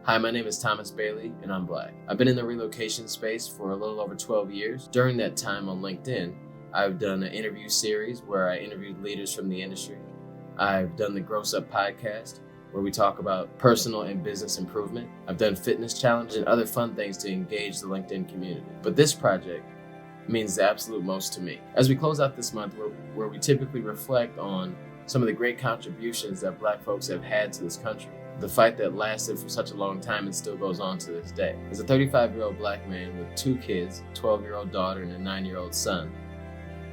Hi, my name is Thomas Bailey, and I'm Black. I've been in the relocation space for a little over 12 years. During that time on LinkedIn, I've done an interview series where I interviewed leaders from the industry. I've done the Gross Up podcast, where we talk about personal and business improvement. I've done fitness challenges and other fun things to engage the LinkedIn community. But this project means the absolute most to me. As we close out this month, where we typically reflect on some of the great contributions that Black folks have had to this country, the fight that lasted for such a long time and still goes on to this day. As a 35-year-old Black man with 2 kids, a 12-year-old daughter and a 9-year-old son,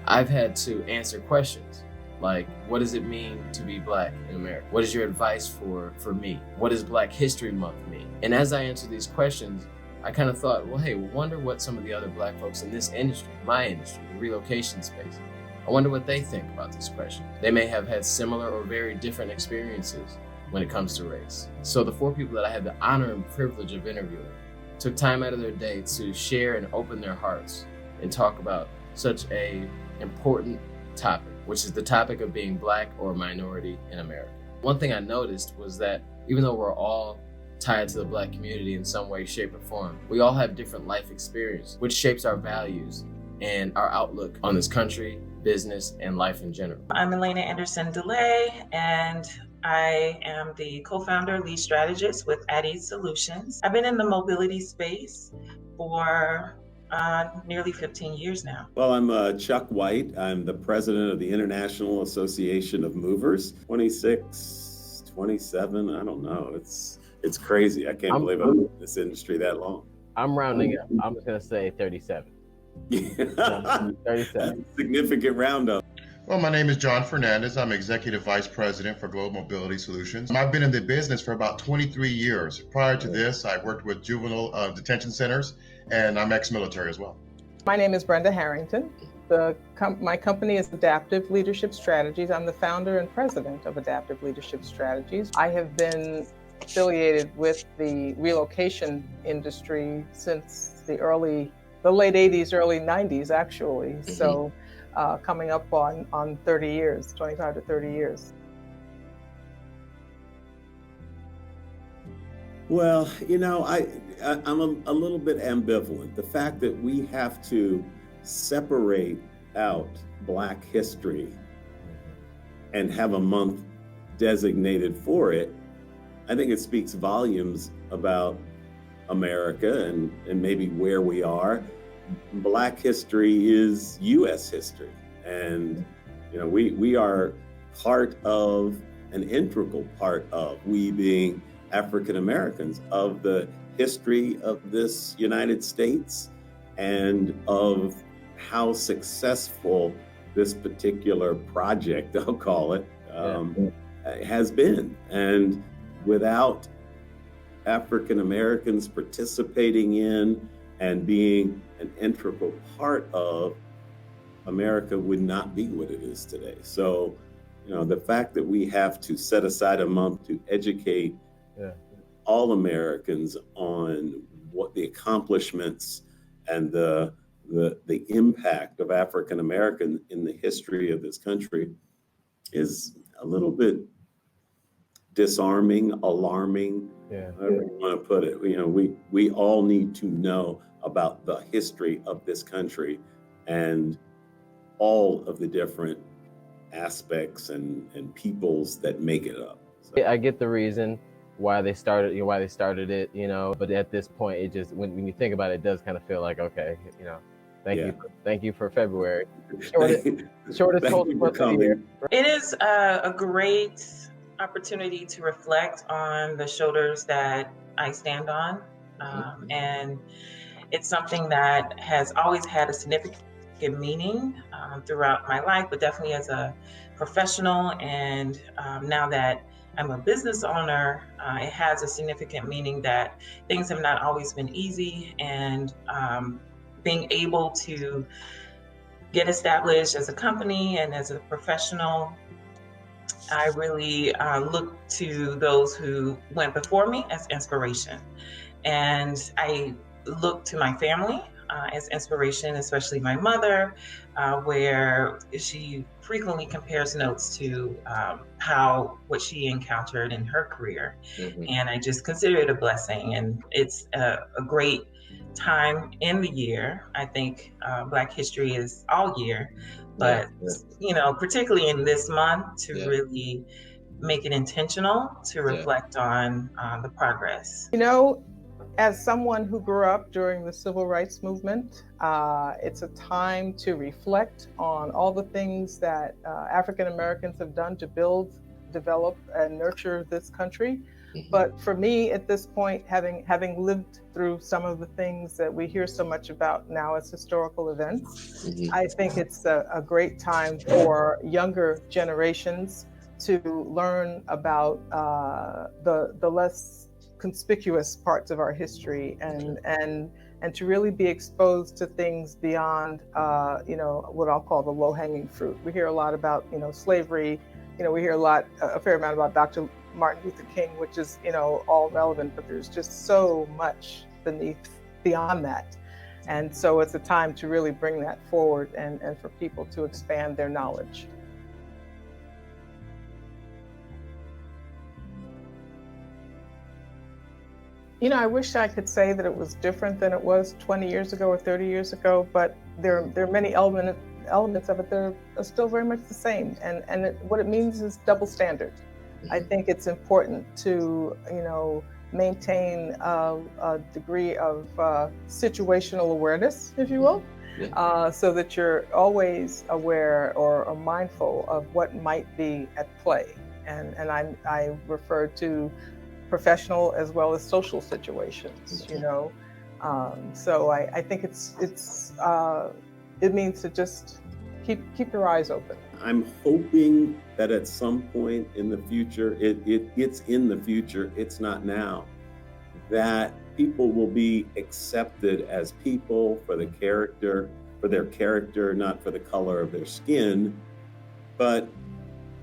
I've had to answer questions like, what does it mean to be Black in America? What is your advice for me? What does Black History Month mean? And as I answer these questions, I kind of thought, well, hey, wonder what some of the other Black folks in this industry, my industry, the relocation space, I wonder what they think about this question. They may have had similar or very different experiences when it comes to race. So the 4 people that I had the honor and privilege of interviewing took time out of their day to share and open their hearts and talk about such a important topic, which is the topic of being Black or minority in America. One thing I noticed was that even though we're all tied to the Black community in some way, shape, or form, we all have different life experience, which shapes our values and our outlook on this country, business, and life in general. I'm Elena Anderson DeLay, and I am the co-founder, lead strategist with Addy Solutions. I've been in the mobility space for nearly 15 years now. Well, I'm Chuck White. I'm the president of the International Association of Movers. 26, 27, I don't know. It's crazy. I can't believe I'm in this industry that long. I'm rounding up. I'm just going to say 37. Yeah. 37. Significant roundup. Well, my name is John Fernandez. I'm Executive Vice President for Global Mobility Solutions. I've been in the business for about 23 years. Prior to this, I worked with juvenile detention centers, and I'm ex-military as well. My name is Brenda Harrington. My company is Adaptive Leadership Strategies. I'm the founder and president of Adaptive Leadership Strategies. I have been affiliated with the relocation industry since the late 80s, early 90s, actually. Mm-hmm. So coming up on 30 years, 25 to 30 years. Well, I'm a little bit ambivalent. The fact that we have to separate out Black history and have a month designated for it, I think it speaks volumes about America and maybe where we are. Black history is U.S. history, and we are part of, an integral part of, we being African Americans, of the history of this United States and of how successful this particular project, I'll call it, has been. And without African Americans participating in and being an integral part of, America would not be what it is today. So, the fact that we have to set aside a month to educate all Americans on what the accomplishments and the impact of African American in the history of this country is a little bit disarming, alarming, however you want to put it. We all need to know about the history of this country and all of the different aspects and peoples that make it up. So. I get the reason why they started it, but at this point, it just, when you think about it, it does kind of feel like, okay, thank you for February. Shortest cold month of the year. It is a great opportunity to reflect on the shoulders that I stand on, and it's something that has always had a significant meaning throughout my life, but definitely as a professional, and now that I'm a business owner, it has a significant meaning that things have not always been easy, and being able to get established as a company and as a professional, I really look to those who went before me as inspiration. And I look to my family as inspiration, especially my mother, where she frequently compares notes to what she encountered in her career. And I just consider it a blessing. And it's a great time in the year. I think Black History is all year, but particularly in this month, to really make it intentional to reflect on the progress. As someone who grew up during the civil rights movement, it's a time to reflect on all the things that African Americans have done to build, develop, and nurture this country. But for me, at this point, having lived through some of the things that we hear so much about now as historical events, I think it's a great time for younger generations to learn about the less conspicuous parts of our history and to really be exposed to things beyond what I'll call the low-hanging fruit. We hear a lot about slavery. We hear a fair amount about Dr. Martin Luther King, which is all relevant, but there's just so much beyond that. And so it's a time to really bring that forward and for people to expand their knowledge. I wish I could say that it was different than it was 20 years ago or 30 years ago, but there are many elements of it that are still very much the same. And what it means is double standard. I think it's important to, maintain a degree of situational awareness, if you will, so that you're always aware or mindful of what might be at play. And I refer to professional as well as social situations, So I think it means to just keep your eyes open. I'm hoping that at some point in the future, it's in the future, it's not now, that people will be accepted as people for their character, not for the color of their skin. But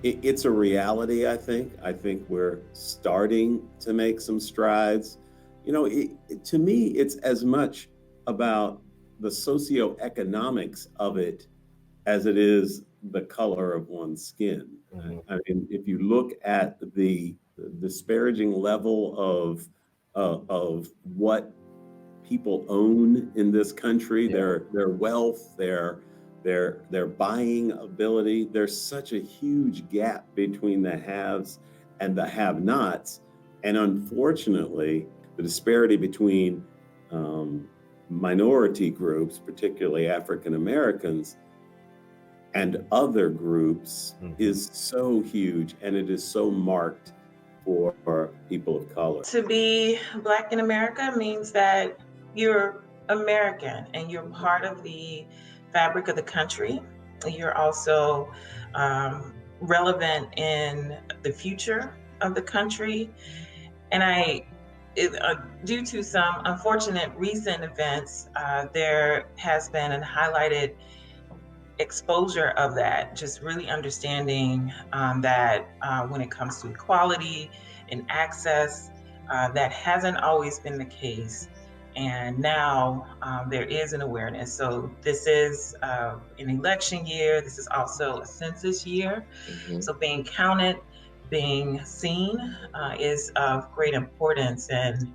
it's a reality, I think. I think we're starting to make some strides. To me, it's as much about the socioeconomics of it as it is the color of one's skin. I mean, if you look at the disparaging level of what people own in this country, their wealth, their buying ability, there's such a huge gap between the haves and the have-nots. And unfortunately, the disparity between minority groups, particularly African Americans, and other groups is so huge, and it is so marked for people of color. To be Black in America means that you're American and you're part of the fabric of the country. You're also relevant in the future of the country. And due to some unfortunate recent events, there has been a highlighted exposure of that, just really understanding that when it comes to equality and access, that hasn't always been the case. And now there is an awareness. So this is an election year. This is also a census year. So being counted, being seen is of great importance. And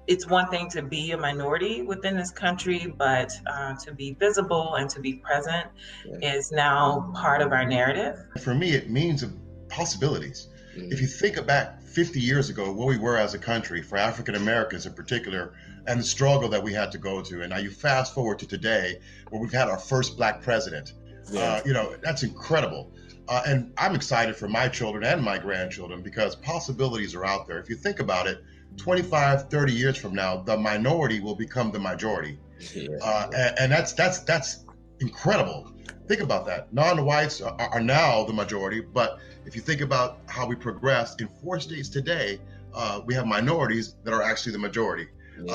it's one thing to be a minority within this country, but to be visible and to be present is now part of our narrative. For me, it means possibilities. If you think back 50 years ago, where we were as a country, for African Americans in particular, and the struggle that we had to go to, and now you fast forward to today, where we've had our first Black president. That's incredible. And I'm excited for my children and my grandchildren because possibilities are out there. If you think about it, 25, 30 years from now, the minority will become the majority. And that's incredible. Think about that. Non-whites are now the majority, but if you think about how we progressed in 4 states today, we have minorities that are actually the majority.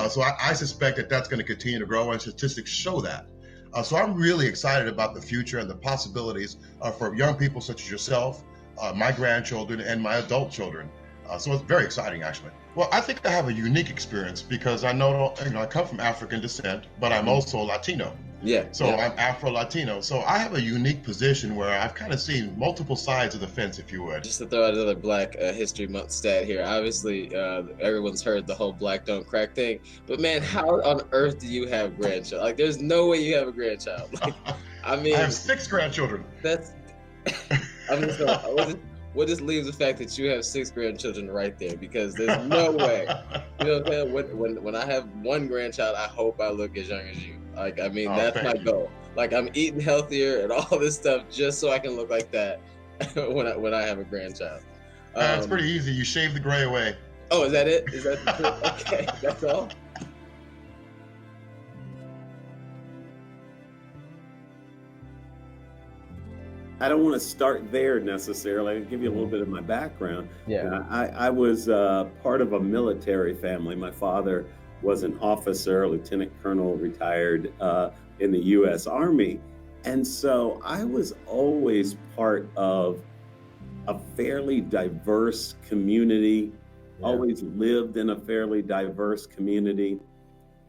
So I suspect that that's going to continue to grow, and statistics show that. So I'm really excited about the future and the possibilities for young people such as yourself, my grandchildren, and my adult children. So it's very exciting, actually. Well, I think I have a unique experience because I know, I come from African descent, but I'm also Latino. Yeah. So yeah. I'm Afro-Latino. So I have a unique position where I've kind of seen multiple sides of the fence, if you would. Just to throw out another Black History Month stat here. Obviously, everyone's heard the whole Black Don't Crack thing. But man, how on earth do you have grandchild? Like, there's no way you have a grandchild. Like, I mean, I have 6 grandchildren. That's. I'm just gonna. We'll just leave the fact that you have 6 grandchildren right there, because there's no way. You know what I'm saying? When I have one grandchild, I hope I look as young as you. Like, I mean, that's my goal. Like, I'm eating healthier and all this stuff just so I can look like that when I have a grandchild. It's pretty easy. You shave the gray away. Oh, is that it? Is that okay? That's all. I don't want to start there necessarily. I'll give you a little bit of my background. Yeah. I was part of a military family. My father was an officer, lieutenant colonel, retired in the U.S. Army. And so I was always part of a fairly diverse community, always lived in a fairly diverse community,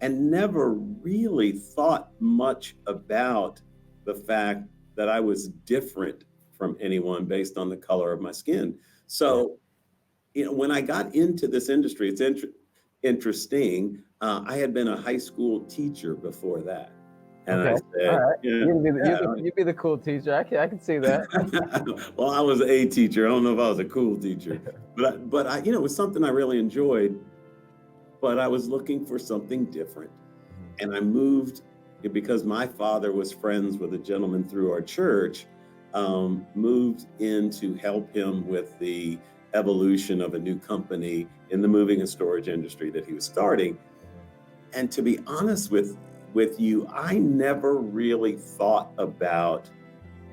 and never really thought much about the fact that I was different from anyone based on the color of my skin. So, when I got into this industry, it's interesting. I had been a high school teacher before that. And Okay. I said, all right. You'd be the cool teacher. I can see that. Well, I was a teacher. I don't know if I was a cool teacher, but I, it was something I really enjoyed, but I was looking for something different. And I moved because my father was friends with a gentleman through our church, moved in to help him with the evolution of a new company in the moving and storage industry that he was starting. And to be honest with you, I never really thought about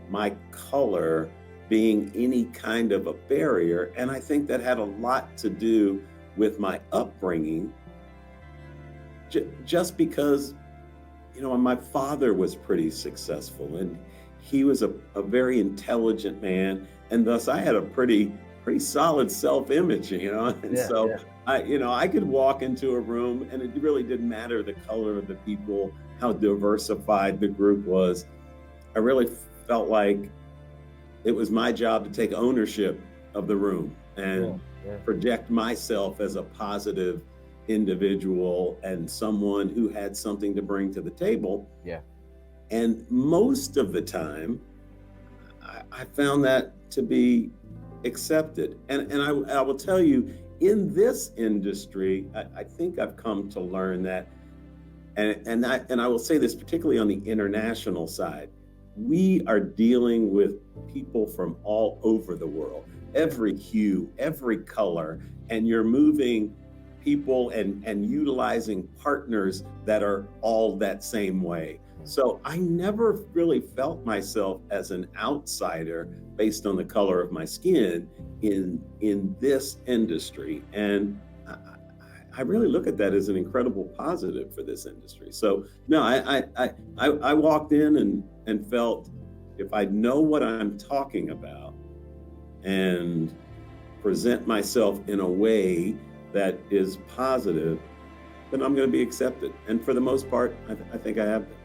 my color being any kind of a barrier. And I think that had a lot to do with my upbringing, just because my father was pretty successful and he was a very intelligent man. And thus I had a pretty solid self-image, I could walk into a room and it really didn't matter the color of the people, how diversified the group was. I really felt like it was my job to take ownership of the room and project myself as a positive individual and someone who had something to bring to the table. Yeah. And most of the time, I found that to be accepted. And I will tell you, in this industry, I think I've come to learn that, and I will say this particularly on the international side, we are dealing with people from all over the world, every hue, every color, and you're moving people and utilizing partners that are all that same way. So I never really felt myself as an outsider based on the color of my skin in this industry. And I really look at that as an incredible positive for this industry. So no, I walked in and felt, if I know what I'm talking about and present myself in a way that is positive, then I'm going to be accepted. And for the most part, I think I have been.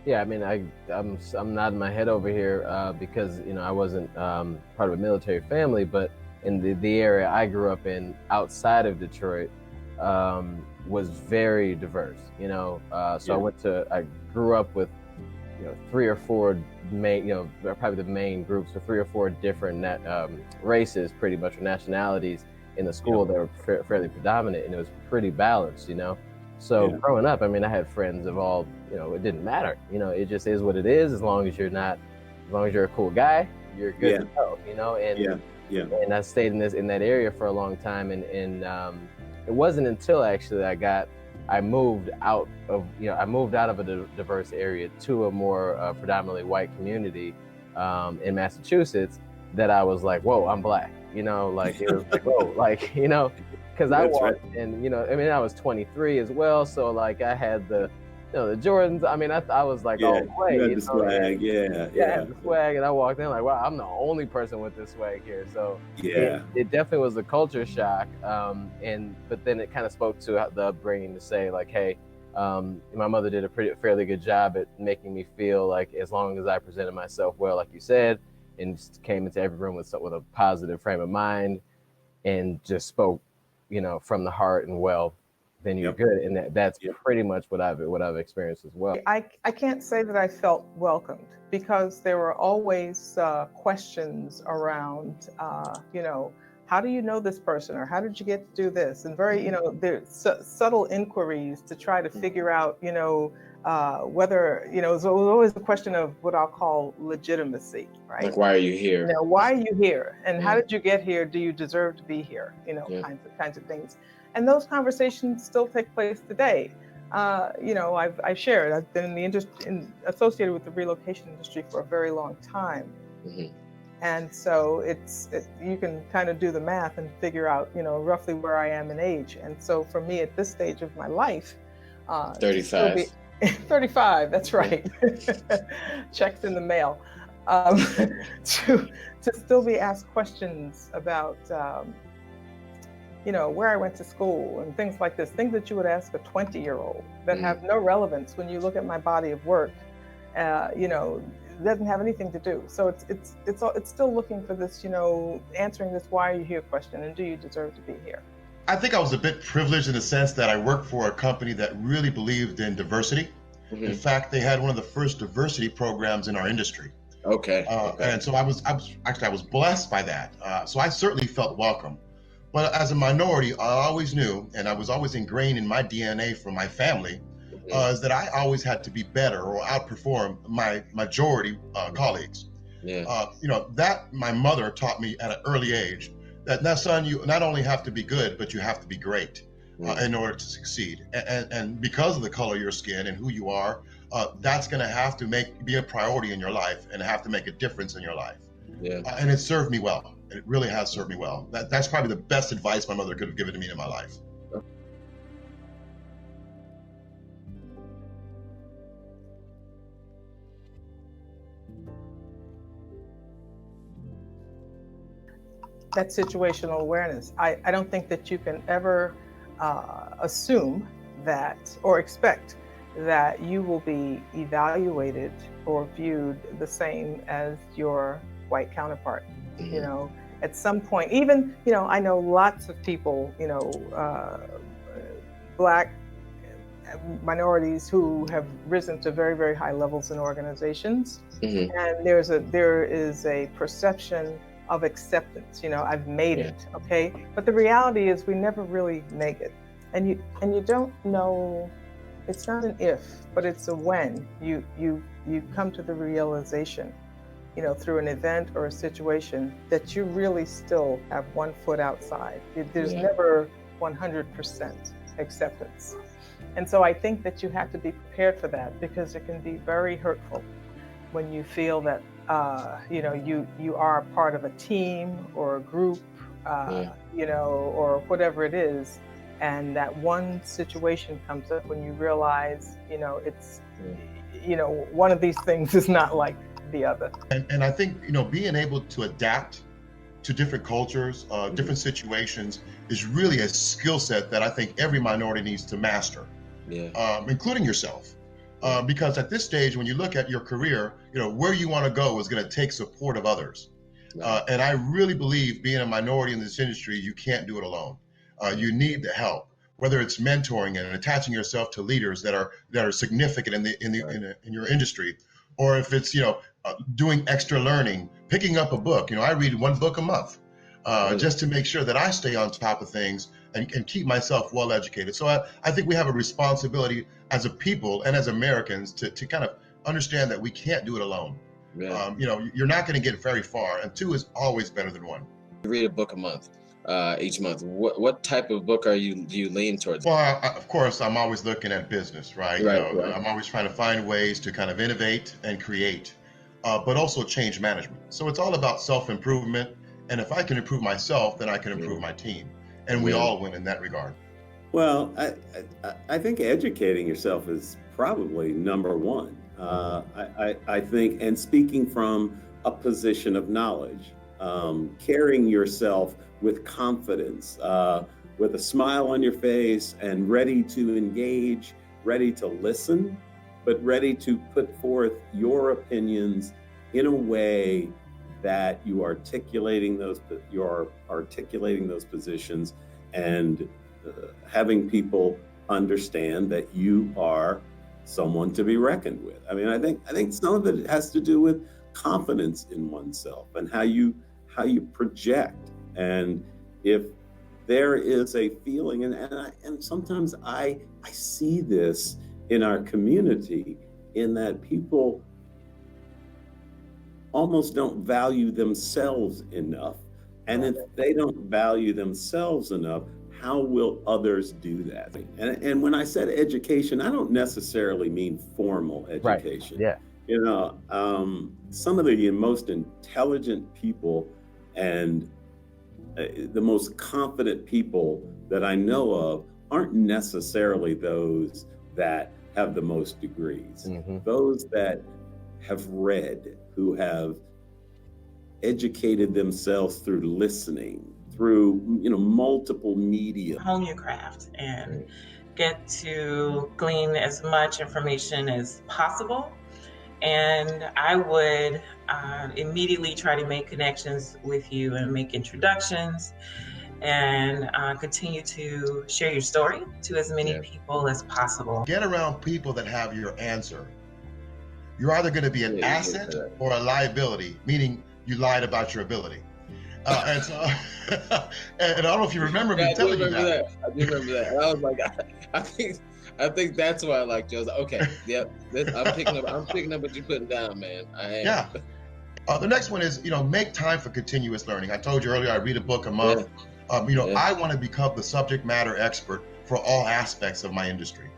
Yeah, I mean, I'm nodding my head over here because I wasn't part of a military family, but in the area I grew up in outside of Detroit was very diverse. So I grew up with 3 or 4 main, probably the main groups of 3 or 4 different races, pretty much, or nationalities in the school that were fairly predominant, and it was pretty balanced. So growing up, I mean, I had friends of all, it didn't matter. It just is what it is. As long as you're a cool guy, you're good to go. And I stayed in that area for a long time, and it wasn't until actually I moved out of a diverse area to a more predominantly white community in Massachusetts that I was like, whoa, I'm Black. It was like, whoa, because I walked and I was 23 as well, so like I had the the Jordans. I mean, I was like all the way. You had the swag. Yeah. I had the swag, and I walked in like, wow, I'm the only person with this swag here. So it definitely was a culture shock. But then it kind of spoke to the upbringing to say like, hey, my mother did a fairly good job at making me feel like as long as I presented myself well, like you said, and just came into every room with a positive frame of mind, and just spoke, from the heart and well, then you're good. And that's pretty much what I've experienced as well. I can't say that I felt welcomed, because there were always questions around, how do you know this person, or how did you get to do this? And very, there's subtle inquiries to try to figure out, whether, it was always a question of what I'll call legitimacy, right? Like, why are you here? Why are you here? And how did you get here? Do you deserve to be here? Kinds of things. And those conversations still take place today. I've shared, I've been associated with the relocation industry for a very long time. Mm-hmm. And so you can kind of do the math and figure out, roughly where I am in age. And so for me at this stage of my life, 35. 35, that's right. Checks in the mail. To still be asked questions about, where I went to school and things like this, things that you would ask a 20-year-old that have no relevance when you look at my body of work, doesn't have anything to do. So it's still looking for this, answering this why are you here question, and do you deserve to be here? I think I was a bit privileged in the sense that I worked for a company that really believed in diversity. Mm-hmm. In fact, they had one of the first diversity programs in our industry. Okay. And so I was blessed by that. So I certainly felt welcome. But as a minority, I always knew, and I was always ingrained in my DNA from my family, is that I always had to be better or outperform my majority colleagues. Yeah. That my mother taught me at an early age, that now, son, you not only have to be good, but you have to be great in order to succeed. And because of the color of your skin and who you are, that's going to have to be a priority in your life and have to make a difference in your life. Yeah. And it served me well. It really has served me well. That's probably the best advice my mother could have given to me in my life. That situational awareness. I don't think that you can ever assume that or expect that you will be evaluated or viewed the same as your white counterpart. Mm-hmm. At some point, even, I know lots of people, Black minorities who have risen to very, very high levels in organizations. Mm-hmm. And there is a perception of acceptance. I've made it, okay? But the reality is we never really make it. And you don't know, it's not an if, but it's a when you come to the realization, through an event or a situation, that you really still have one foot outside. There's never 100% acceptance. And so I think that you have to be prepared for that, because it can be very hurtful when you feel that you are a part of a team or a group, or whatever it is, and that one situation comes up when you realize, it's, one of these things is not like the other. And I think, being able to adapt to different cultures, different situations is really a skill set that I think every minority needs to master, including yourself. Because at this stage, when you look at your career, where you want to go is going to take support of others. And I really believe, being a minority in this industry, you can't do it alone. You need the help, whether it's mentoring and attaching yourself to leaders that are significant in your industry, or if it's doing extra learning, picking up a book. I read one book a month, just to make sure that I stay on top of things and keep myself well educated. So I think we have a responsibility as a people and as Americans to kind of understand that we can't do it alone. Yeah. You're not going to get very far, and two is always better than one. You read a book a month, each month. What type of book do you lean towards? Well, of course, I'm always looking at business, right? Right. I'm always trying to find ways to kind of innovate and create, but also change management. So it's all about self-improvement. And if I can improve myself, then I can improve my team. And we all win in that regard. Well, I think educating yourself is probably number one. I think, and speaking from a position of knowledge, carrying yourself with confidence, with a smile on your face and ready to engage, ready to listen, but ready to put forth your opinions in a way that you're articulating those positions and having people understand that you are someone to be reckoned with. I mean, I think some of it has to do with confidence in oneself and how you project. And if there is a feeling, and sometimes I see this in our community, in that people almost don't value themselves enough. And if they don't value themselves enough, how will others do that? And when I said education, I don't necessarily mean formal education. Right. Yeah. You know, some of the most intelligent people and the most confident people that I know of aren't necessarily those that have the most degrees. Mm-hmm. Those that have read, who have educated themselves through listening, through multiple media. Hone your craft and get to glean as much information as possible. And I would immediately try to make connections with you and make introductions and continue to share your story to as many people as possible. Get around people that have your answer. You're either going to be an asset or a liability, meaning you lied about your ability. And so, and I don't know if you remember me telling you that. I do remember that. And I was like, I think that's why I liked you. I was like, okay, yep, I'm picking up what you're putting down, man. I am. Yeah. The next one is, make time for continuous learning. I told you earlier, I read a book a month. I want to become the subject matter expert for all aspects of my industry.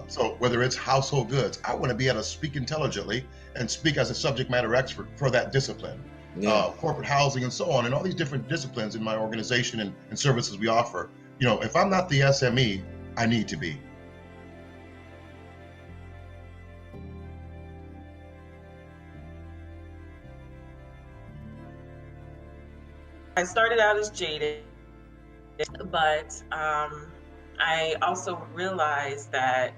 So whether it's household goods, I want to be able to speak intelligently and speak as a subject matter expert for that discipline. Corporate housing and so on, and all these different disciplines in my organization and services we offer. If I'm not the SME, I need to be. I started out as jaded, but I also realized that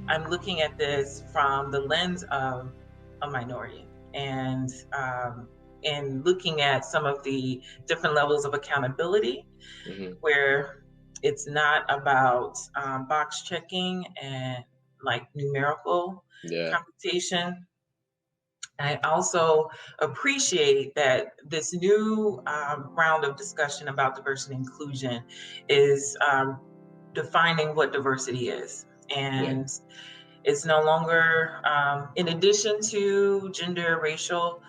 I'm looking at this from the lens of a minority and looking at some of the different levels of accountability, where it's not about box checking and like numerical computation. I also appreciate that this new round of discussion about diversity and inclusion is defining what diversity is. And it's no longer, in addition to gender, racial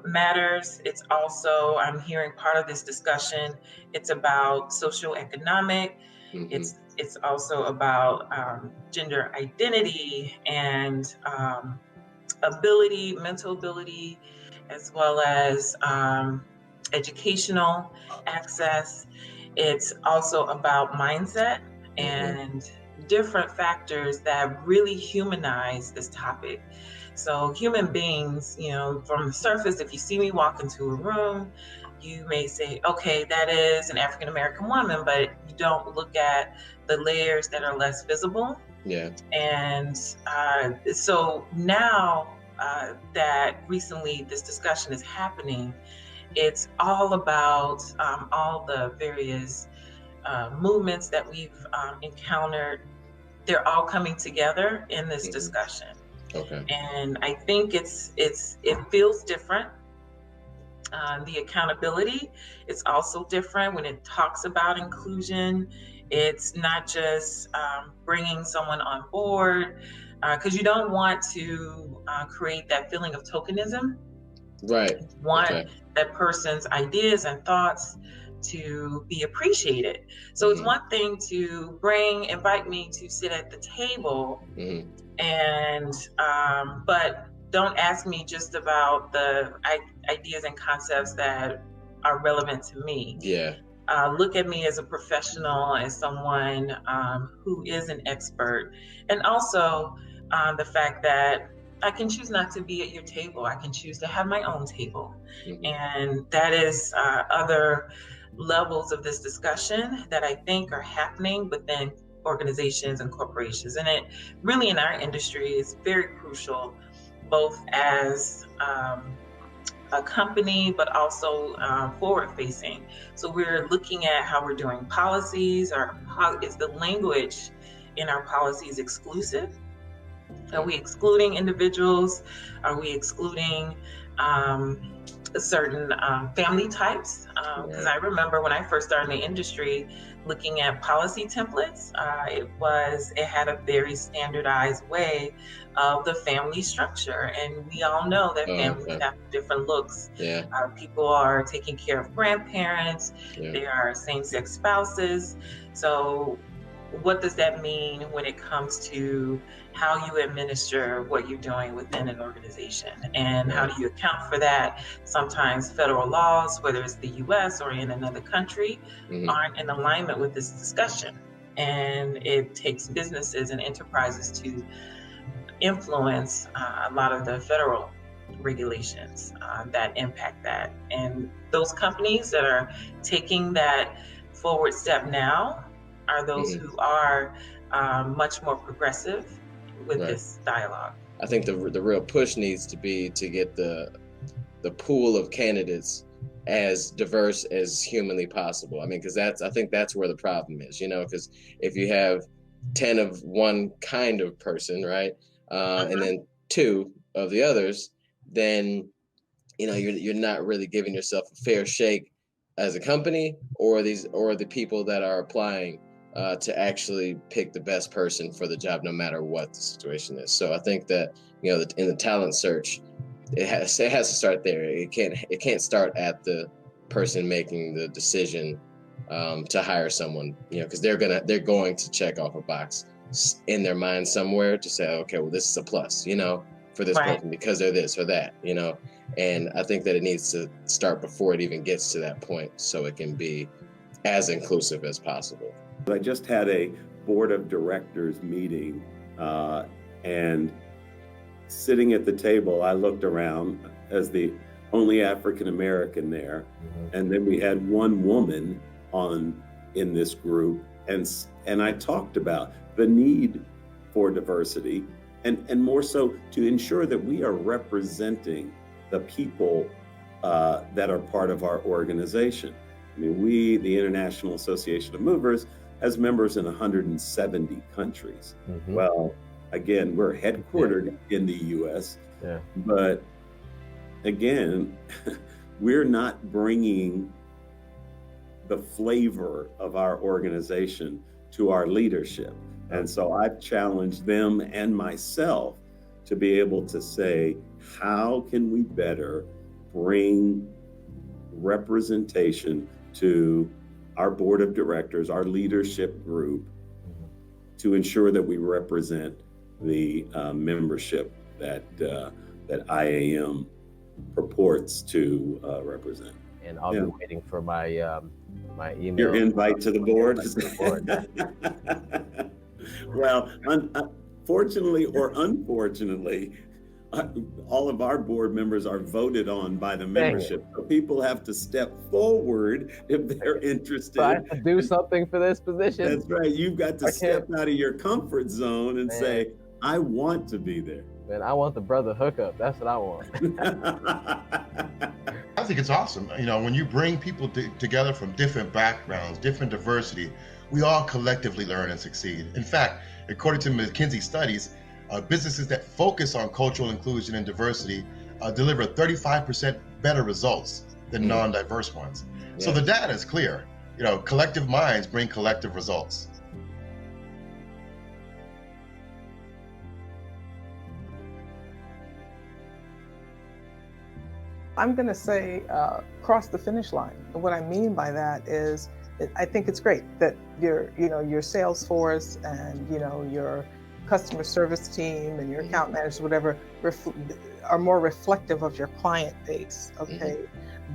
matters, it's also, I'm hearing part of this discussion, it's about socioeconomic, it's also about gender identity and ability, mental ability, as well as educational access. It's also about mindset and different factors that really humanize this topic. So human beings, from the surface, if you see me walk into a room, you may say, okay, that is an African-American woman, but you don't look at the layers that are less visible. And so now that recently this discussion is happening, it's all about all the various movements that we've encountered. They're all coming together in this discussion. And I think it feels different. The accountability is also different when it talks about inclusion. It's not just bringing someone on board, because you don't want to create that feeling of tokenism. Right. You want that person's ideas and thoughts to be appreciated. So it's one thing to invite me to sit at the table, and but don't ask me just about the ideas and concepts that are relevant to me. look at me as a professional, as someone who is an expert, and also the fact that I can choose not to be at your table. I can choose to have my own table. And that is other levels of this discussion that I think are happening within organizations and corporations. And it really, in our industry, is very crucial, both as a company, but also forward facing. So we're looking at how we're doing policies, or how is the language in our policies exclusive? Are we excluding individuals? Are we excluding certain family types? Because I remember when I first started in the industry, looking at policy templates, it had a very standardized way of the family structure, and we all know that families have different looks. People are taking care of grandparents. There are same-sex spouses. So what does that mean when it comes to how you administer what you're doing within an organization? And how do you account for that? Sometimes federal laws, whether it's the US or in another country, aren't in alignment with this discussion. And it takes businesses and enterprises to influence a lot of the federal regulations that impact that. And those companies that are taking that forward step now are those who are much more progressive with this dialogue. I think the real push needs to be to get the pool of candidates as diverse as humanly possible. I mean, because I think that's where the problem is, because if you have 10 of one kind of person, right, and then 2 of the others, then you're not really giving yourself a fair shake as a company, or the people that are applying to actually pick the best person for the job, no matter what the situation is. So I think that in the talent search, it has to start there. It can't start at the person making the decision to hire someone, because they're going to check off a box in their mind somewhere to say, okay, well, this is a plus, for this person because they're this or that, And I think that it needs to start before it even gets to that point, so it can be as inclusive as possible. I just had a board of directors meeting, and sitting at the table, I looked around as the only African American there, and then we had one woman in this group, and I talked about the need for diversity, and more so to ensure that we are representing the people that are part of our organization. I mean, the International Association of Movers, has members in 170 countries. Well, again, we're headquartered in the US, but again, we're not bringing the flavor of our organization to our leadership. And so I've challenged them and myself to be able to say, how can we better bring representation to our board of directors, our leadership group, to ensure that we represent the membership that IAM purports to represent. And I'll be waiting for my my email. Your invite to the board. Well, fortunately or unfortunately, all of our board members are voted on by the membership. So people have to step forward if they're interested. So I have to do something for this position. That's right. You've got to step out of your comfort zone and say, I want to be there. Man, I want the brother hookup. That's what I want. I think it's awesome. When you bring people together from different backgrounds, different diversity, we all collectively learn and succeed. In fact, according to McKinsey studies, businesses that focus on cultural inclusion and diversity deliver 35% better results than non-diverse ones. So the data is clear. Collective minds bring collective results. I'm going to say cross the finish line. And what I mean by that is, I think it's great that your sales force and your customer service team and your account managers, whatever, are more reflective of your client base. Okay.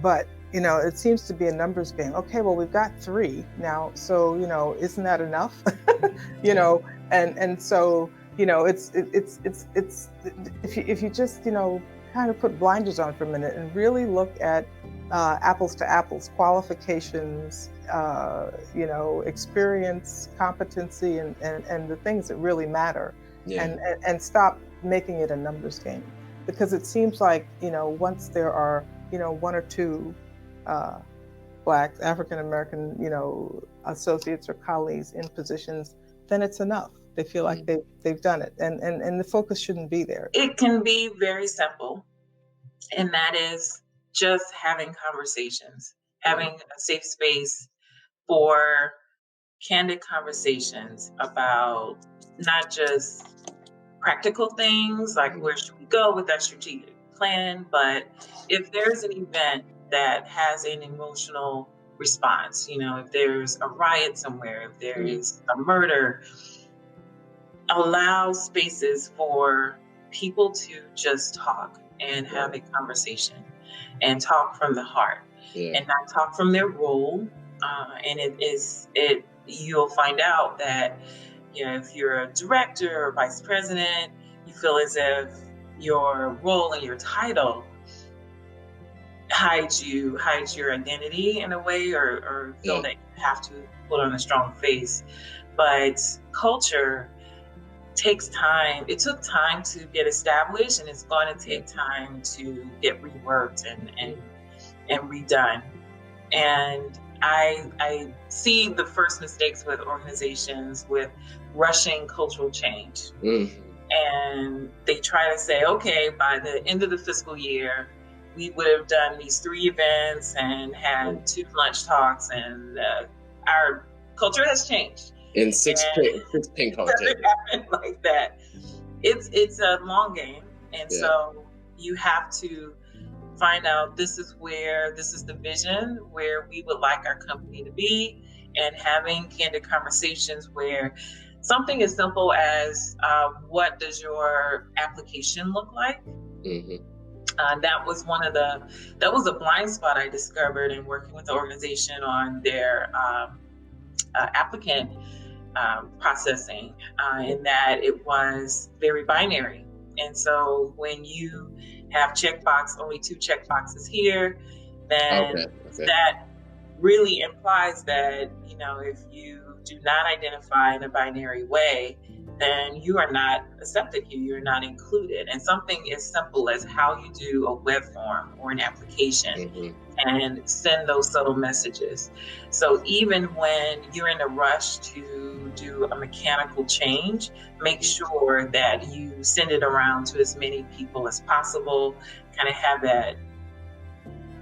But, you know, it seems to be a numbers game. Okay, well, we've got 3 now. So, you know, isn't that enough? You know, and so, you know, it's if you just, you know, kind of put blinders on for a minute and really look at apples to apples, qualifications, you know, experience, competency, and the things that really matter, and stop making it a numbers game, because it seems like, you know, once there are, you know, 1 or 2 Black, African American, you know, associates or colleagues in positions, then it's enough. They feel like they've done it, and the focus shouldn't be there. It can be very simple, and that is just having conversations, having a safe space for candid conversations about not just practical things like where should we go with our strategic plan, but if there's an event that has an emotional response, you know, if there's a riot somewhere, if there is a murder, allow spaces for people to just talk and have a conversation and talk from the heart and not talk from their role. And you'll find out that, you know, if you're a director or vice president, you feel as if your role and your title hides your identity in a way, or feel that you have to put on a strong face. But culture takes time. It took time to get established, and it's going to take time to get reworked and redone. And I see the first mistakes with organizations with rushing cultural change. And they try to say, okay, by the end of the fiscal year, we would have done these 3 events and had 2 lunch talks, and our culture has changed. And 6 ping pong tables. It doesn't happen like that. It's a long game, and so you have to find out this is the vision where we would like our company to be, and having candid conversations where something as simple as what does your application look like? That was a blind spot I discovered in working with the organization on their applicant processing, in that it was very binary. And so when you have only 2 checkboxes here, then that really implies that, you know, if you do not identify in a binary way, then you are not accepted here, you're not included. And something as simple as how you do a web form or an application and send those subtle messages. So even when you're in a rush to do a mechanical change, make sure that you send it around to as many people as possible, kind of have that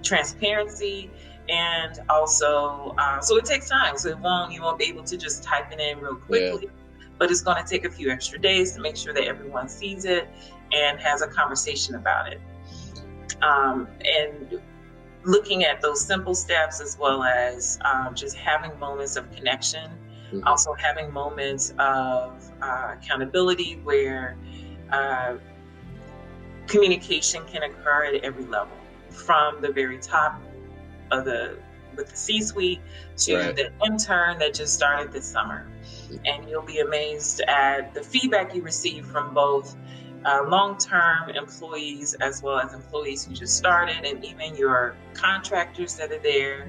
transparency. And also, so it takes time. So you won't be able to just type it in real quickly, but it's going to take a few extra days to make sure that everyone sees it and has a conversation about it. And looking at those simple steps, as well as just having moments of connection, also having moments of accountability where communication can occur at every level, from the very top of with the C-suite to the intern that just started this summer. And you'll be amazed at the feedback you receive from both long-term employees as well as employees who just started, and even your contractors that are there,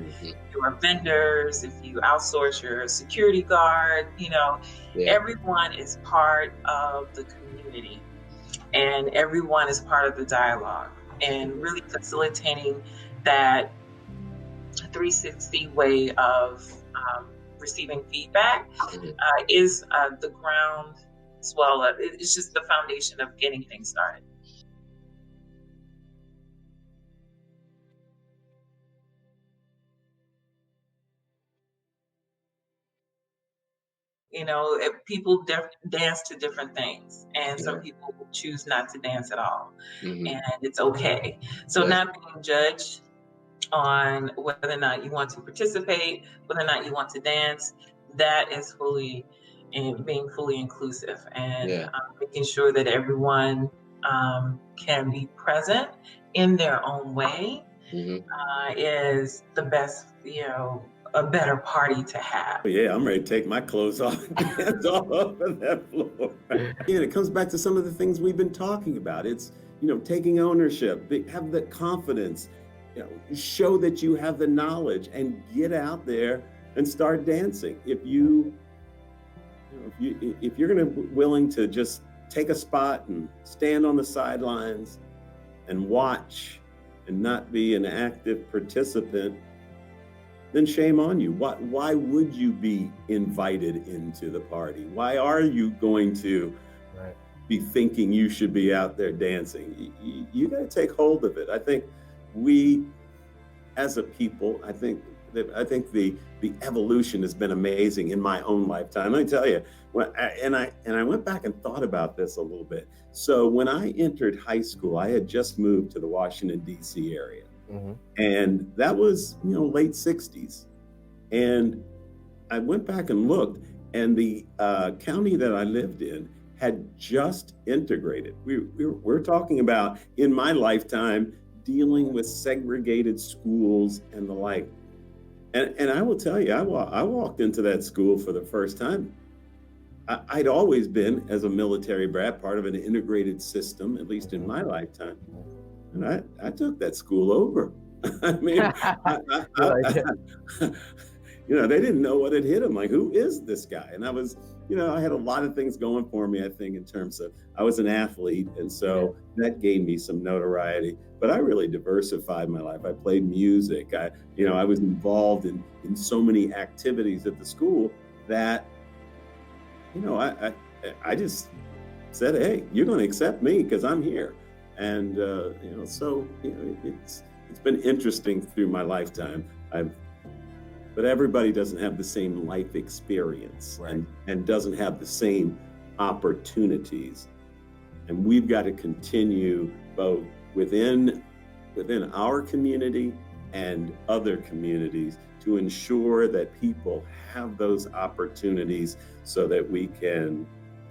your vendors, if you outsource your security guard, you know, everyone is part of the community and everyone is part of the dialogue, and really facilitating that 360 way of receiving feedback is the ground as well. It's just the foundation of getting things started. You know, people dance to different things, and some people choose not to dance at all, and it's okay. So not being judged on whether or not you want to participate, whether or not you want to dance, that is fully in being fully inclusive and Yeah. making sure that everyone can be present in their own way is the best, a better party to have. Yeah, I'm ready to take my clothes off and dance all over that floor. Yeah, it comes back to some of the things we've been talking about. It's, taking ownership, have the confidence, show that you have the knowledge and get out there and start dancing. If you're going to willing to just take a spot and stand on the sidelines and watch and not be an active participant, then shame on you. Why would you be invited into the party? Why are you going to be thinking you should be out there dancing? You got to take hold of it. I think we, as a people, I think the evolution has been amazing in my own lifetime. Let me tell you, I went back and thought about this a little bit. So when I entered high school, I had just moved to the Washington, D.C. area. And that was, late 60s. And I went back and looked, and the county that I lived in had just integrated. We're talking about, in my lifetime, dealing with segregated schools and the like. And I will tell you, I walked into that school for the first time. I'd always been, as a military brat, part of an integrated system, at least in my lifetime. And I took that school over. I mean, they didn't know what had hit them. Like, who is this guy? And I was, I had a lot of things going for me, I think, in terms of, I was an athlete. And so that gave me some notoriety, but I really diversified my life. I played music. I was involved in so many activities at the school that, I just said, hey, you're going to accept me because I'm here. And, it's been interesting through my lifetime. But everybody doesn't have the same life experience and doesn't have the same opportunities. And we've got to continue both within our community and other communities to ensure that people have those opportunities so that we can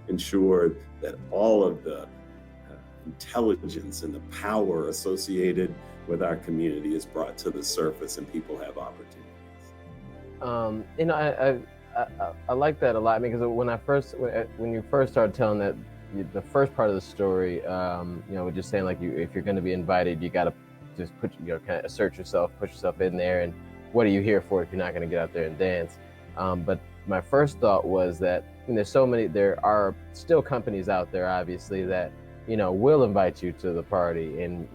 ensure that all of the intelligence and the power associated with our community is brought to the surface and people have opportunities. I like that a lot. I mean, because when you first started telling that, the first part of the story, just saying like if you're going to be invited, you got to just kind of assert yourself, push yourself in there, and what are you here for if you're not going to get out there and dance? But my first thought was that there are still companies out there, obviously, that will invite you to the party and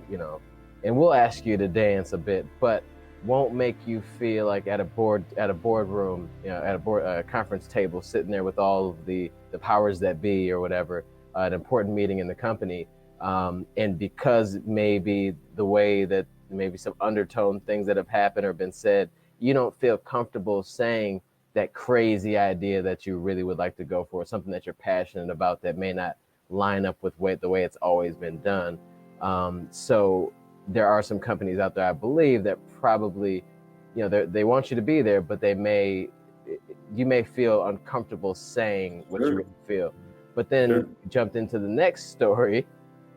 we'll ask you to dance a bit, but won't make you feel like at a boardroom, at a conference table, sitting there with all of the powers that be or whatever, an important meeting in the company. And because maybe the way that maybe some undertone things that have happened or been said, you don't feel comfortable saying that crazy idea that you really would like to go for, something that you're passionate about that may not line up with the way it's always been done. So there are some companies out there, I believe, that probably, they want you to be there, but you may feel uncomfortable saying what you really feel. But then jumped into the next story,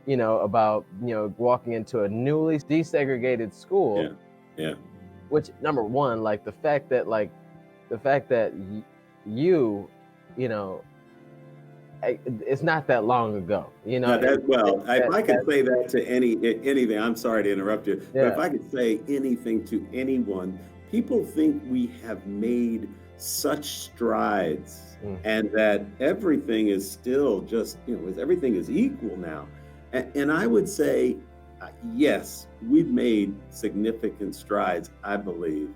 about, walking into a newly desegregated school. Yeah. Which, number one, like the fact that it's not that long ago, If I could say that to anything, I'm sorry to interrupt you, but if I could say anything to anyone, people think we have made such strides and that everything is still just, everything is equal now. And I would say, yes, we've made significant strides, I believe,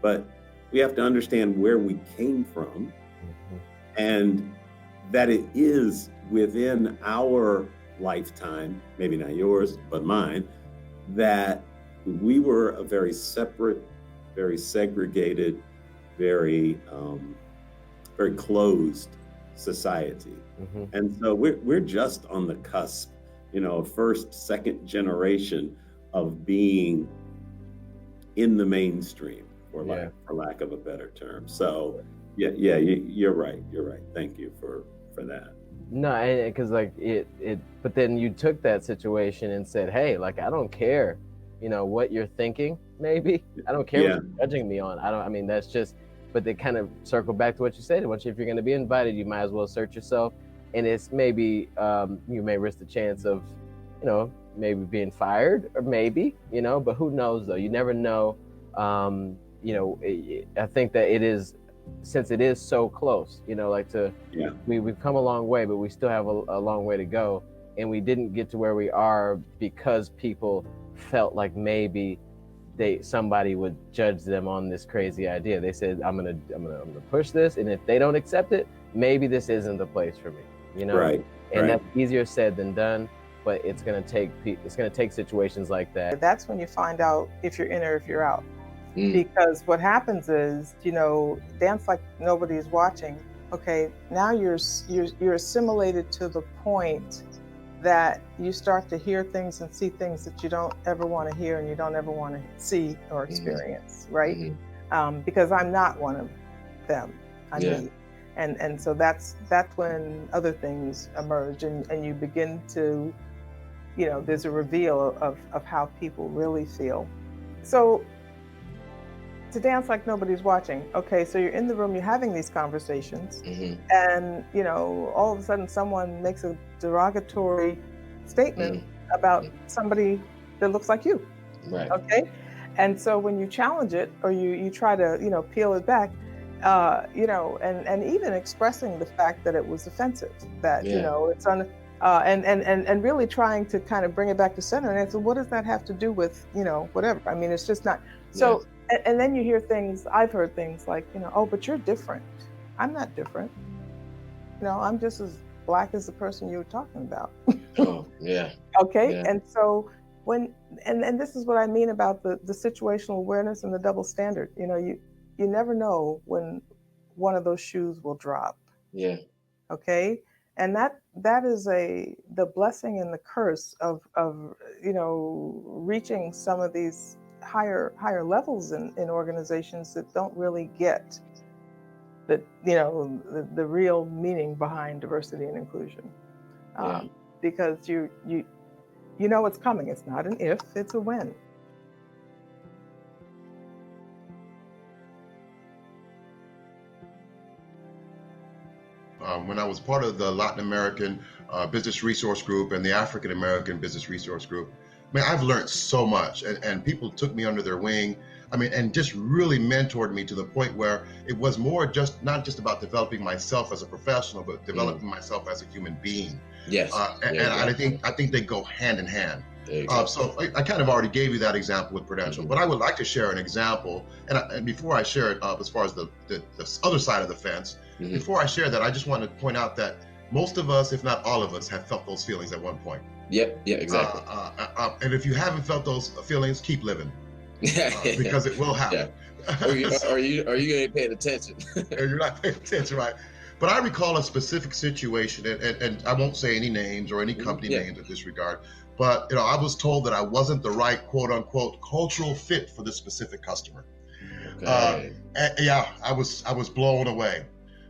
but we have to understand where we came from and that it is within our lifetime, maybe not yours, but mine, that we were a very separate, very segregated, very closed society. And so we're just on the cusp, first, second generation of being in the mainstream, for lack of a better term. So Yeah, you're right. You're right. Thank you for that. No, because like but then you took that situation and said, hey, like, I don't care, what you're thinking, maybe. I don't care what you're judging me on. I mean, that's just, but they kind of circle back to what you said. If you're going to be invited, you might as well assert yourself. And it's maybe, you may risk the chance of, maybe being fired, or maybe, but who knows though? You never know. I think that it is, since it is so close, we've come a long way, but we still have a long way to go. And we didn't get to where we are because people felt like maybe somebody would judge them on this crazy idea. They said, I'm gonna push this, and if they don't accept it, maybe this isn't the place for me. Right. And that's easier said than done, but it's gonna take situations like that. That's when you find out if you're in or if you're out. Because what happens is, dance like nobody's watching. Okay, now you're assimilated to the point that you start to hear things and see things that you don't ever want to hear and you don't ever want to see or experience, right? Because I'm not one of them. I'm me. And so that's when other things emerge, and you begin to, there's a reveal of how people really feel. So to dance like nobody's watching. Okay, so you're in the room, you're having these conversations, and all of a sudden someone makes a derogatory statement about somebody that looks like you. Right. Okay, and so when you challenge it, or you try to peel it back, and even expressing the fact that it was offensive, that it's and really trying to kind of bring it back to center. And so, what does that have to do with whatever? I mean, it's just not so. And then you hear things, I've heard things like, oh, but you're different. I'm not different. I'm just as Black as the person you were talking about. Oh, yeah. Okay. Yeah. And so and this is what I mean about the situational awareness and the double standard. You never know when one of those shoes will drop. Yeah. Okay. And that is the blessing and the curse of reaching some of these higher levels in organizations that don't really get the real meaning behind diversity and inclusion, because you know it's coming. It's not an if, it's a when. When I was part of the Latin American Business Resource Group and the African American Business Resource Group, I've learned so much, and people took me under their wing. And just really mentored me to the point where it was more not just about developing myself as a professional, but developing myself as a human being. Yes. And I think they go hand in hand. So I kind of already gave you that example with Prudential, but I would like to share an example. And before I share it, as far as the other side of the fence, before I share that, I just want to point out that most of us, if not all of us, have felt those feelings at one point. Yep. Yeah. Exactly. And if you haven't felt those feelings, keep living, because it will happen. Yeah. Are you ain't paying attention? You're not paying attention, right? But I recall a specific situation, and I won't say any names or any company names in this regard. But I was told that I wasn't the right quote unquote cultural fit for this specific customer. Okay. I was blown away.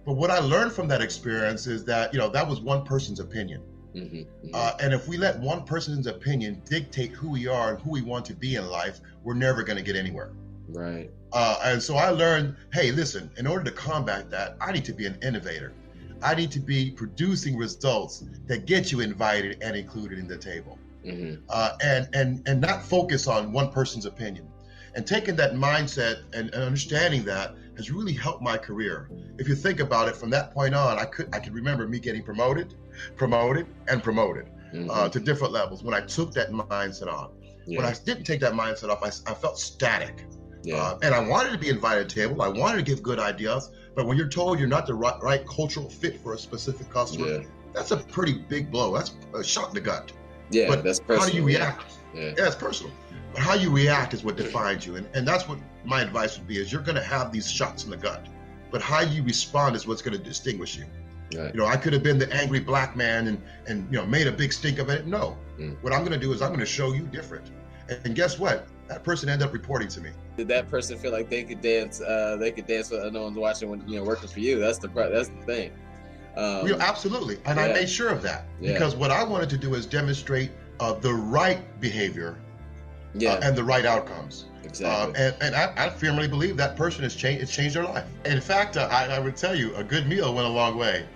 But what I learned from that experience is that that was one person's opinion. And if we let one person's opinion dictate who we are and who we want to be in life, we're never going to get anywhere. Right. And so I learned, hey, listen, in order to combat that, I need to be an innovator. I need to be producing results that get you invited and included in the table. And not focus on one person's opinion. And taking that mindset and understanding that has really helped my career. If you think about it, from that point on, I could remember me getting promoted to different levels when I took that mindset on. When I didn't take that mindset off, I felt static. And I wanted to be invited to the table. I wanted to give good ideas. But when you're told you're not the right cultural fit for a specific customer, that's a pretty big blow. That's a shot in the gut. Yeah, but that's personal. How do you react? Yeah, it's personal. But how you react is what defines you. And that's what my advice would be, is you're going to have these shots in the gut. But how you respond is what's going to distinguish you. Right. I could have been the angry Black man and made a big stink of it. No. What I'm going to do is I'm going to show you different. And guess what? that person ended up reporting to me. Did that person feel like they could dance? They could dance when no one's watching when working for you. That's the thing. Absolutely, and I made sure of that because what I wanted to do is demonstrate the right behavior and the right outcomes. Exactly. And I firmly believe that person has changed. It's changed their life. In fact, I would tell you, a good meal went a long way.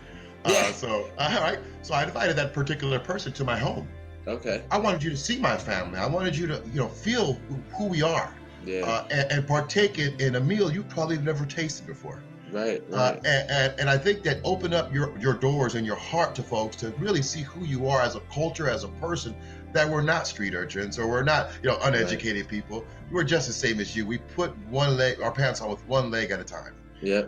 So I invited that particular person to my home. Okay. I wanted you to see my family. I wanted you to feel who we are. Yeah. And partake in a meal you probably never tasted before. Right. And I think that opened up your doors and your heart to folks to really see who you are as a culture, as a person, that we're not street urchins or we're not uneducated people. We're just the same as you. We put our pants on with one leg at a time. Yeah.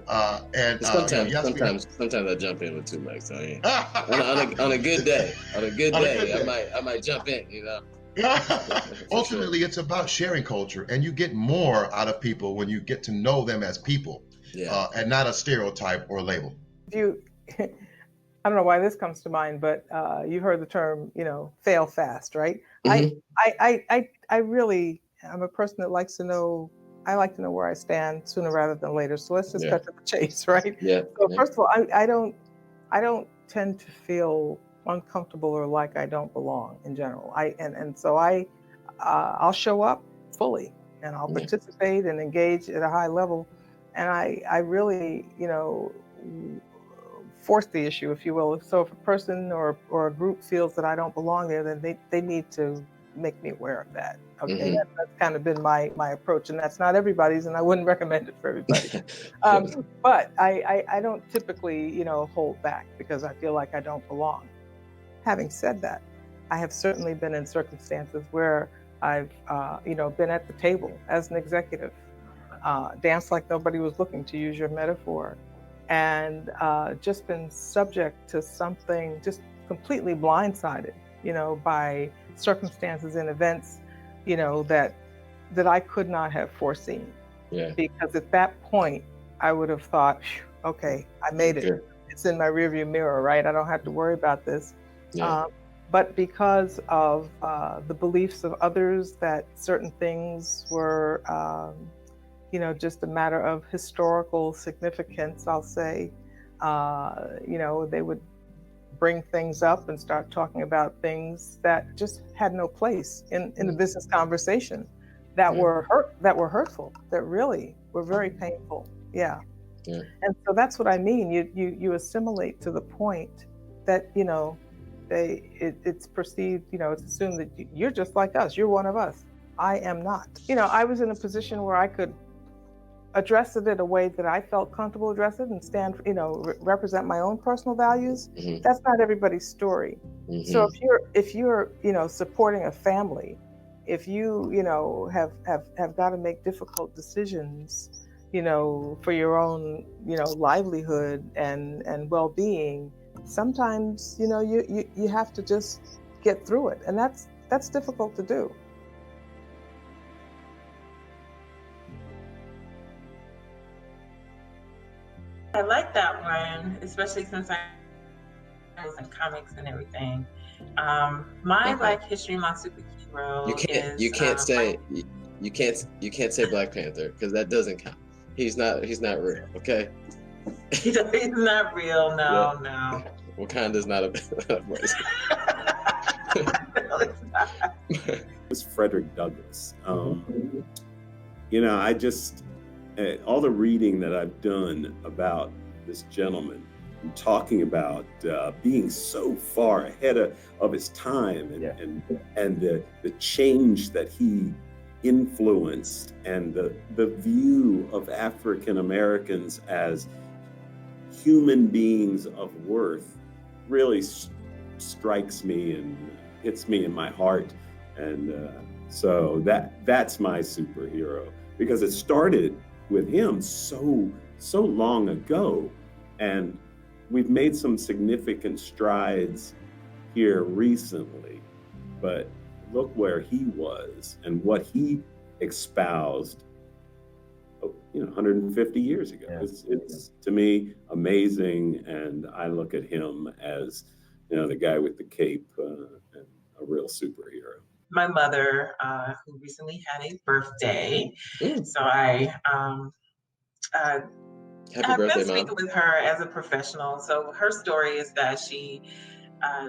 And sometimes I jump in with two legs. So on a good day, I might jump in. Ultimately, it's about sharing culture, and you get more out of people when you get to know them as people, and not a stereotype or a label. I don't know why this comes to mind, but you heard the term, fail fast, right? Mm-hmm. I really am a person that likes to know. I like to know where I stand sooner rather than later. So let's just cut to the chase, right? Yeah. So first of all, I don't tend to feel uncomfortable or like I don't belong in general. So I'll show up fully and I'll participate and engage at a high level, and I really force the issue, if you will. So if a person or a group feels that I don't belong there, then they need to make me aware of that. Okay, that's kind of been my approach, and that's not everybody's, and I wouldn't recommend it for everybody. But I don't typically hold back because I feel like I don't belong. Having said that, I have certainly been in circumstances where I've been at the table as an executive, danced like nobody was looking, to use your metaphor, and just been subject to something, just completely blindsided, by circumstances and events, that I could not have foreseen. Yeah. Because at that point, I would have thought, okay, I made it. Sure. It's in my rearview mirror, right? I don't have to worry about this. Yeah. But because of the beliefs of others that certain things were, just a matter of historical significance, I'll say, they would bring things up and start talking about things that just had no place in the business conversation, that were hurtful, that really were very painful. Yeah. And so that's what I mean. You assimilate to the point that it's perceived, it's assumed that you're just like us, you're one of us. I am not. I was in a position where I could address it in a way that I felt comfortable addressing and stand, represent my own personal values. That's not everybody's story. So if you're supporting a family, if you have got to make difficult decisions, for your own livelihood and well-being, sometimes you have to just get through it, and that's difficult to do. I like that one, especially since I was in comics and everything. My Black History, my superhero. You can't say Black Panther because that doesn't count. He's not real. Okay. He's not real. No. Wakanda's not a place. No, it's not. It was Frederick Douglass. I just all the reading that I've done about this gentleman, and talking about being so far ahead of his time, and the change that he influenced, and the view of African Americans as human beings of worth really strikes me and hits me in my heart. And so that's my superhero, because it started with him so long ago, and we've made some significant strides here recently, but look where he was and what he espoused 150 years ago. It's to me amazing, and I look at him as the guy with the cape and a real superhero. my mother, who recently had a birthday. Mm. So I Happy I've birthday, been Mom. speaking with her as a professional. So her story is that she,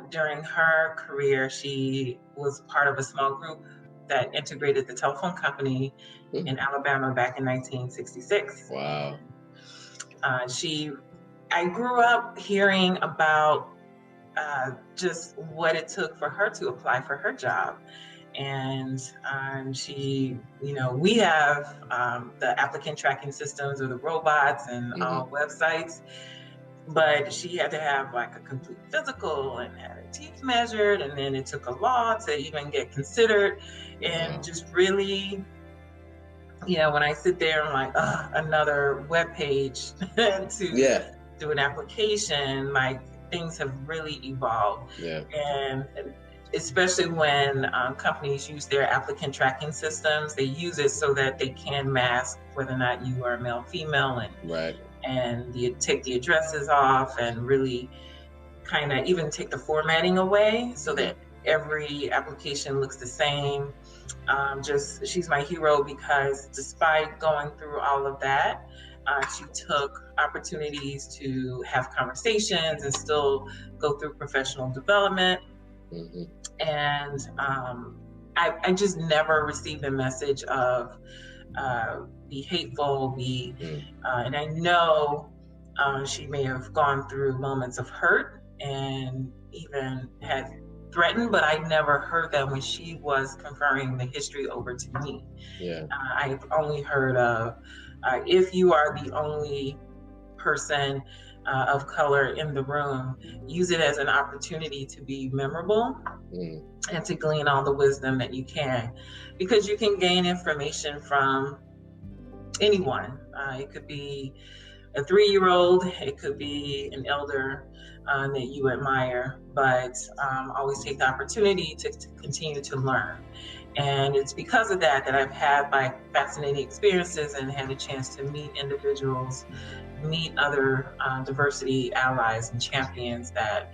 during her career, she was part of a small group that integrated the telephone company in Alabama back in 1966. Wow. I grew up hearing about just what it took for her to apply for her job. And she, we have the applicant tracking systems or the robots and websites, but she had to have like a complete physical and had her teeth measured. And then it took a law to even get considered. And just really, when I sit there, I'm like, another web page to do an application. Like, things have really evolved. Yeah. And especially when companies use their applicant tracking systems, they use it so that they can mask whether or not you are male, female, and take the addresses off, and really kind of even take the formatting away so that every application looks the same. She's my hero because despite going through all of that, she took opportunities to have conversations and still go through professional development. And I just never received a message of be hateful, and I know she may have gone through moments of hurt and even had threatened, but I never heard that when she was conferring the history over to me. I've only heard of if you are the only person of color in the room, use it as an opportunity to be memorable and to glean all the wisdom that you can, because you can gain information from anyone. It could be a 3-year-old, it could be an elder that you admire, but always take the opportunity to continue to learn. And it's because of that I've had fascinating experiences and had a chance to meet individuals, meet other diversity allies and champions that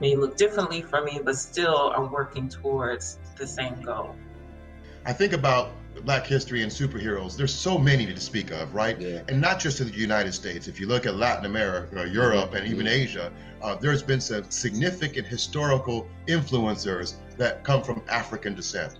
may look differently from me, but still are working towards the same goal. I think about Black history and superheroes. There's so many to speak of, right? And not just in the United States. If you look at Latin America, Europe, and even Asia, there's been some significant historical influencers that come from African descent.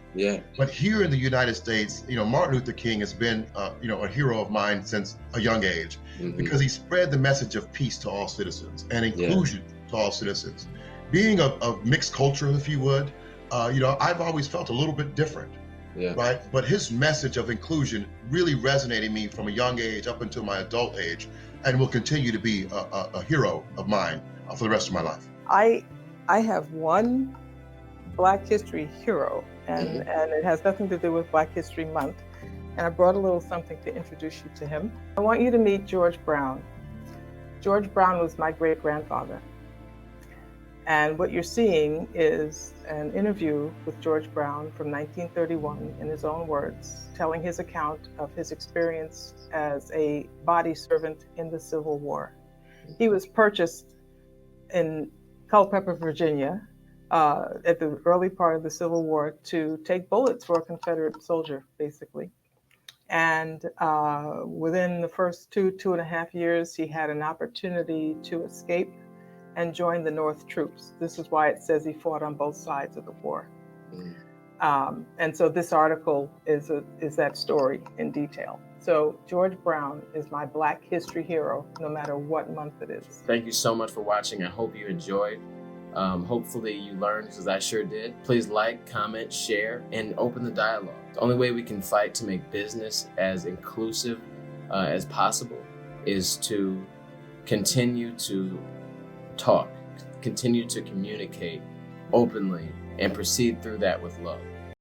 But here in the United States, Martin Luther King has been, a hero of mine since a young age, because he spread the message of peace to all citizens and inclusion to all citizens. Being of mixed culture, if you would, I've always felt a little bit different. Right. But his message of inclusion really resonated me from a young age up until my adult age, and will continue to be a hero of mine for the rest of my life. I have one Black History hero, and it has nothing to do with Black History Month. And I brought a little something to introduce you to him. I want you to meet George Brown. George Brown was my great-grandfather. And what you're seeing is an interview with George Brown from 1931, in his own words, telling his account of his experience as a body servant in the Civil War. He was purchased in Culpeper, Virginia, at the early part of the Civil War to take bullets for a Confederate soldier, basically. And within the first 2.5 years, he had an opportunity to escape and join the North troops. This is why it says he fought on both sides of the war. And so this article is that story in detail. So George Brown is my Black History hero, no matter what month it is. Thank you so much for watching. I hope you enjoyed. Hopefully you learned, because I sure did. Please like, comment, share, and open the dialogue. The only way we can fight to make business as inclusive as possible is to continue to talk, continue to communicate openly, and proceed through that with love.